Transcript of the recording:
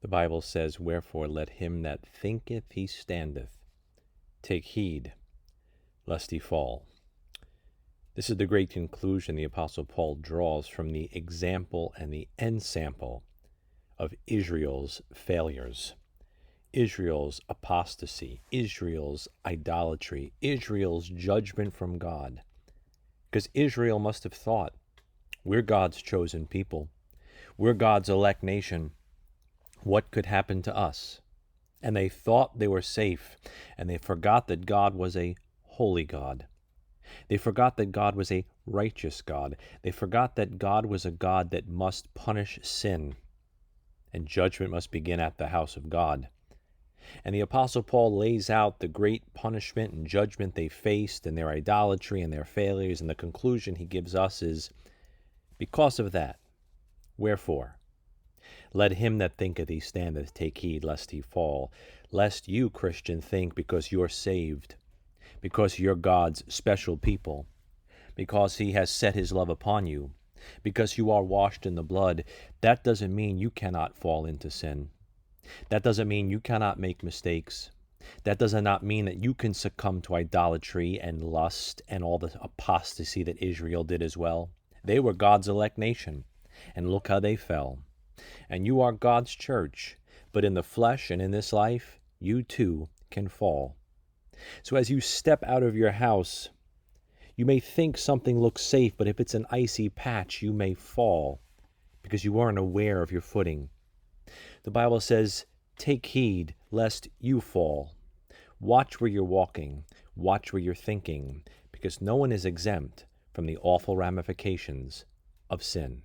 The Bible says, "Wherefore let him that thinketh he standeth take heed lest he fall." This is the great conclusion the Apostle Paul draws from the example and the ensample of Israel's failures, Israel's apostasy, Israel's idolatry, Israel's judgment from God. Because Israel must have thought, we're God's chosen people. We're God's elect nation. What could happen to us? And they thought they were safe, and they forgot that God was a holy God. They forgot that God was a righteous God. They forgot that God was a God that must punish sin, and judgment must begin at the house of God. And the Apostle Paul lays out the great punishment and judgment they faced and their idolatry and their failures, and the conclusion he gives us is, because of that, wherefore, let him that thinketh he standeth take heed lest he fall. Lest you, Christian, think because you're saved, because you're God's special people, because he has set his love upon you, because you are washed in the blood, that doesn't mean you cannot fall into sin. That doesn't mean you cannot make mistakes. That does not mean that you can succumb to idolatry and lust and all the apostasy that Israel did as well. They were God's elect nation, and look how they fell. And you are God's church, but in the flesh and in this life, you too can fall. So as you step out of your house, you may think something looks safe, but if it's an icy patch, you may fall because you aren't aware of your footing. The Bible says, take heed lest you fall. Watch where you're walking. Watch where you're thinking, because no one is exempt from the awful ramifications of sin.